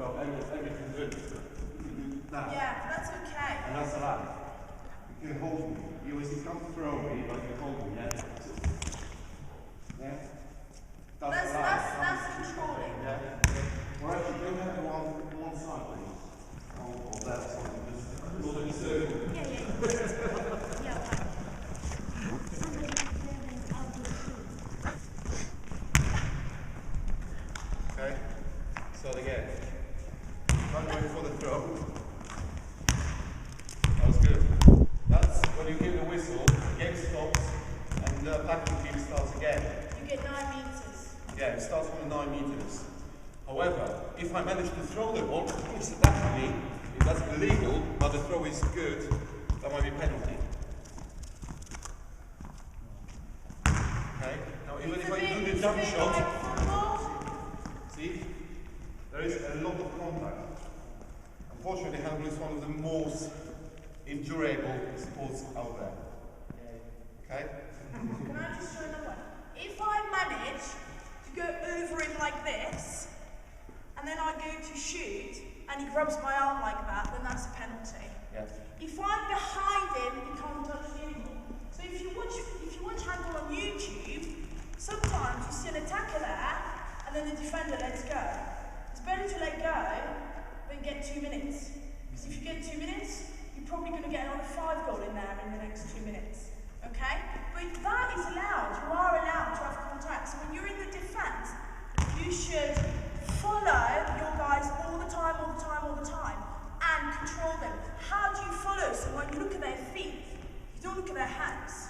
throw, everything's good. That. Yeah, that's okay. And that's allowed. You can hold me. You can't throw me, but you can hold me, yeah? Yeah? That's controlling. Yeah? Or actually, you don't have to one side, please. Or that side. Just hold in a circle. Yeah. Okay? Start again. Not going for the throw. That was good. That's when you give the whistle, the game stops, and the attacking team starts again. You get 9 meters. Yeah, it starts from the 9 meters. However, if I manage to throw the ball, it's actually, if that's illegal, but the throw is good, that might be a penalty. Okay? Now, even if I do the jump shot, see, there is a lot of contact. Unfortunately, handball is one of the most endurable sports out there. Okay? Can I just show another one? If I manage to go over him like this, and then I go to shoot, and he grabs my arm like that, then that's a penalty. Yeah. If I'm behind him, he can't touch me anymore. So if you watch handball on YouTube, sometimes you see an attacker there, and then the defender lets go. It's better to let go than get 2 minutes. Because if you get 2 minutes, you're probably going to get another 5 goal in there in the next 2 minutes. Okay? But that is allowed. You are allowed to have contact. So when you're in the defence, you should follow your guys all the time, and control them. How do you follow someone? You look at their feet. You don't look at their hands.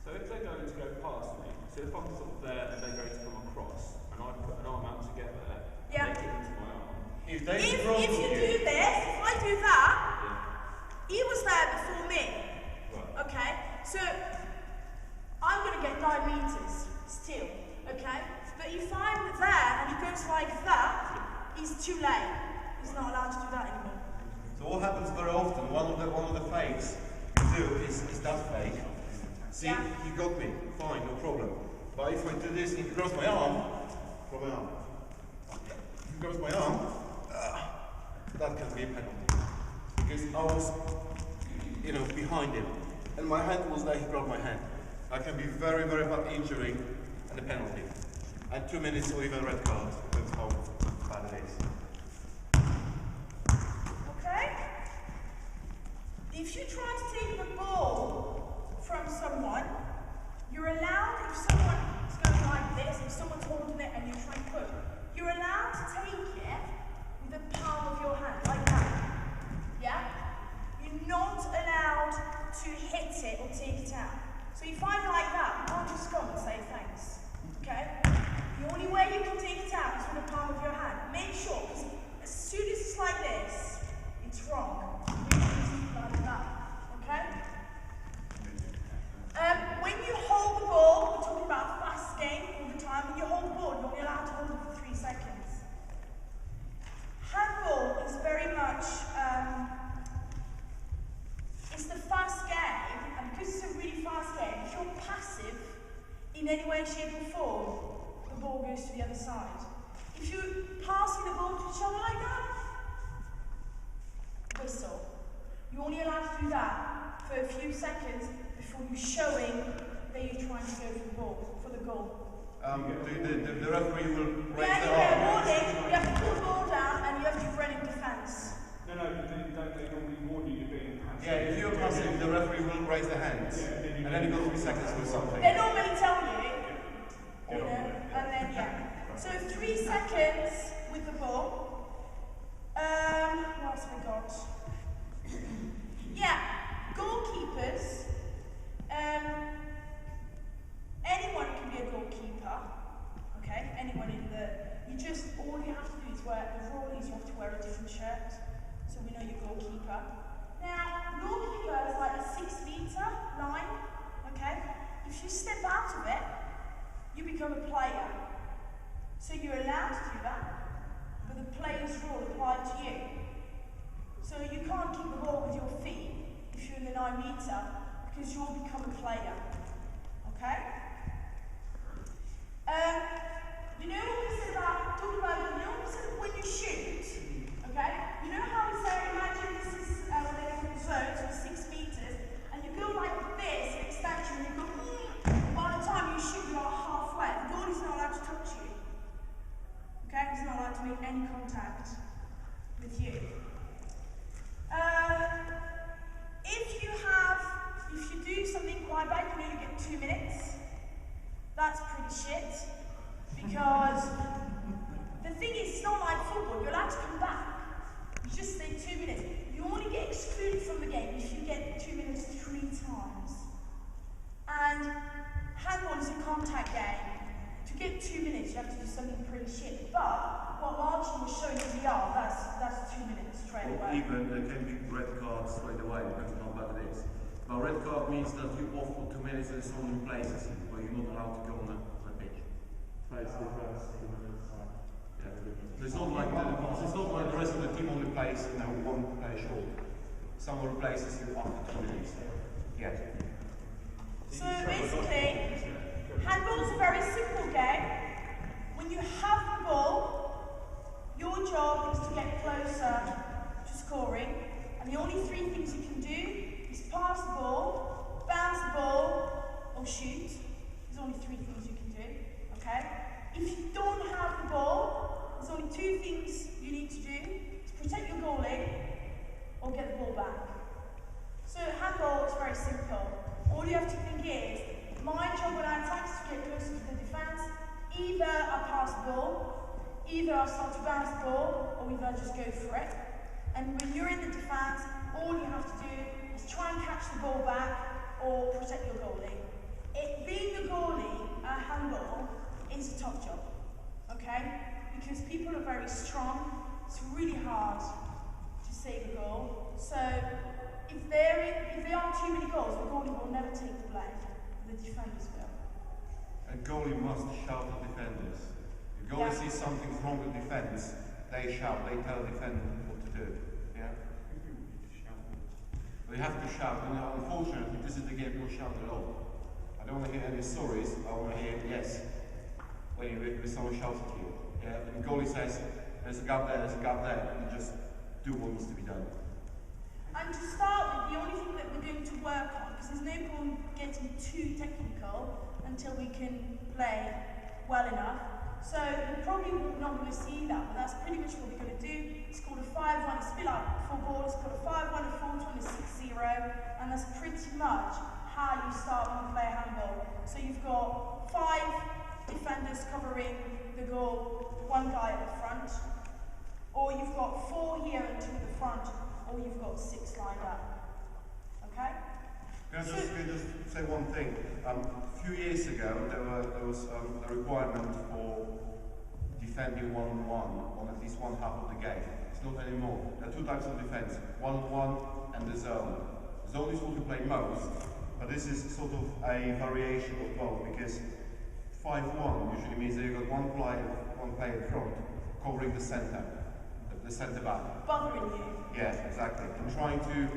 So if they're going to go past me, so if I'm sort of there and they're going to come across, and I put an arm out to get there, yeah. they get into my arm. If you do this, if I do that, he was there before me. Right. Okay? So I'm going to get 9 meters still. Okay? But if I'm there and he goes like that, he's too late. He's not allowed to do that anymore. So what happens very often, one of the fakes you do is that fake. See, yeah. He got me, fine, no problem. But if I do this, if he grabs my arm, If he grabs my arm, that can be a penalty. Because I was, behind him. And my hand was there, he grabbed my hand. That can be very, very bad injury and a penalty. And 2 minutes or even a red card. That's how bad it is. Okay? If you try to take the ball from someone, you're allowed, if someone is going like this, if someone's holding it and you're trying to push, you're allowed to take it with the palm of your hand, like that. Yeah? You're not allowed to hit it or take it out. So if I'm like that, you can't just come and say thanks. Okay? The only way you can take it out is with the palm of your hand. Make sure, because as soon as it's like this, it's wrong. Like that. Okay? When you hold the ball, we're talking about a fast game all the time. When you hold the ball, you're only allowed to hold it for 3 seconds. Handball is very much, it's the fast game, and because it's a really fast game, if you're passive in any way, shape or form, the ball goes to the other side. If you're passing the ball to each other like that, whistle. You're only allowed to do that for a few seconds before you're showing that you're trying to go for the goal. The referee will raise yeah, their arm. Warning, you have to put the ball down and you have to run in defence. No, don't they normally warn you you're being passive? Yeah, if you're passive, the referee will raise their hands. Yeah, and then you go 3 seconds or something. They normally tell you, and then So 3 seconds with the ball. What else have I got? Yeah, goalkeepers. Anyone can be a goalkeeper. Okay, anyone in the. All you have to do is the rule is you have to wear a different shirt, so we know you're goalkeeper. Now, goalkeeper is like a 6-meter line. Okay, if you step out of it, you become a player. So you're allowed to do that, but the player's rule applies to you. So you can't keep the ball with your feet if you're in the 9-meter, because you'll become a player. Okay? You know what we said about, when you shoot, any contact with you. If you do something quite bad, you only get 2 minutes. That's pretty shit, because the thing is, it's not like football. You're allowed to come back. You just stay 2 minutes. You only get excluded from the game if you get 2 minutes 3 times. And handball is a contact game. To get 2 minutes, you have to do something pretty shit. But what Martin was showing in VR, that's 2 minutes straight away. Even there can be red cards straight away, depending on how bad it is. Now, red card means that you off for 2 minutes and so on places where you're not allowed to go on the pitch. Face defense. Yeah. So it's not like the rest of the team only plays one play short. Some replaces you after 2 minutes. Yeah. So basically, handball is a very simple game. When you have the ball, your job is to get closer to scoring, and the only 3 things you can do is pass the ball, bounce the ball, or shoot. There's only 3 things you can do, okay? If you don't have the ball, there's only 2 things you need to do: to protect your goalie or get the ball back. So handball is very simple. All you have to think is, my job when I attack is to get closer to the defence. Either I pass the ball, either I start to bounce the ball, or either I just go for it. And when you're in the defence, all you have to do is try and catch the ball back or protect your goalie. Being the goalie at handball is a tough job, okay? Because people are very strong. It's really hard to save a goal. So if there are too many goals, the goalie will never take the blame. The defenders will. A goalie must shout at defenders. If goalie sees something's wrong with defense, they shout, they tell the defender what to do. Yeah? They have to shout, and unfortunately, this is the game people shout a lot. I don't want to hear any stories, I want to hear yes. When someone shouts at you. Yeah? When the goalie says, there's a gap there, you just do what needs to be done. And to start with, the only thing that we're going to work on, because there's no point getting too technical until we can play well enough. So you're probably not going to see that, but that's pretty much what we're going to do. It's called a 5-1, it's a bit like football, it's called a 5-1, a 4-2, and a 6-0, and that's pretty much how you start when you play handball. So you've got 5 defenders covering the goal, 1 guy at the front, or you've got 4 here and 2 at the front, or you've got 6 lined up. Okay? Can I just say one thing? A few years ago, there was a requirement for defending 1-on-1 on at least one half of the game. It's not anymore. There are 2 types of defense: 1-on-1 and the zone. The zone is what you play most, but this is sort of a variation of both, because 5-1 usually means that you've got one player in front covering the centre back. Bothering you. Yeah, exactly. I'm trying to,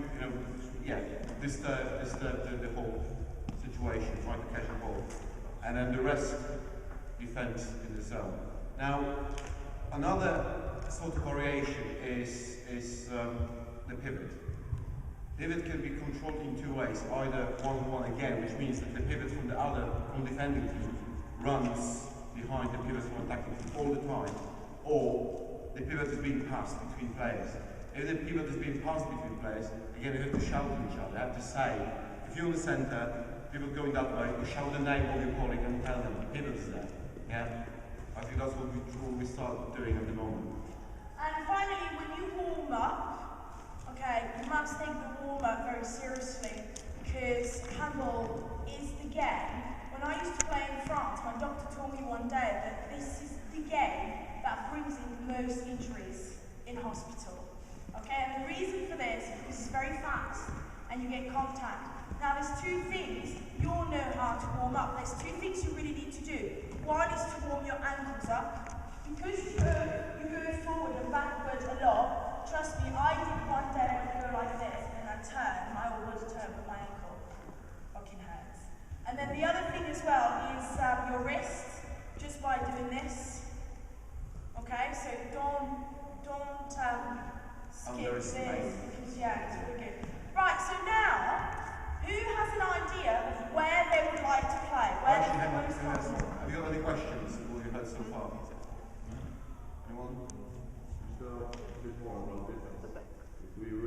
disturb the whole situation, trying to catch the ball. And then the rest, defense in the zone. Now, another sort of variation is the pivot. Pivot can be controlled in 2 ways. Either 1-on-1 again, which means that the pivot from the defending team runs behind the pivot from attacking team all the time, or the pivot is being passed between players. If the pivot is being passed between players, again you have to shout at each other. You have to say, if you're in the centre, people going that way, you shout the name of your colleague and tell them the pivot is there. Yeah? I think that's what we start doing at the moment. And finally, when you warm up, okay, you must take the warm up very seriously, because handball is the game. When I used to play in France, my doctor told me one day that this is the game that brings in the most injuries in hospital. Okay, and the reason for this is because it's very fast and you get contact. Now there's 2 things you all know how to warm up. There's 2 things you really need to do. One is to warm your ankles up. Because you go forward and backwards a lot. Trust me, I did one day when I go like this and I turn. I always turn, but my ankle fucking hurts. And then the other thing as well is your wrist, just by doing this. Okay, so don't skip this, because yeah, it's really good. Right, so now, who has an idea of where they would like to play? Where they have you got any questions of what you've heard so far? Anyone?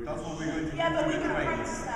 That's what we're going to do. Yeah, but in we're the going to training. practice that.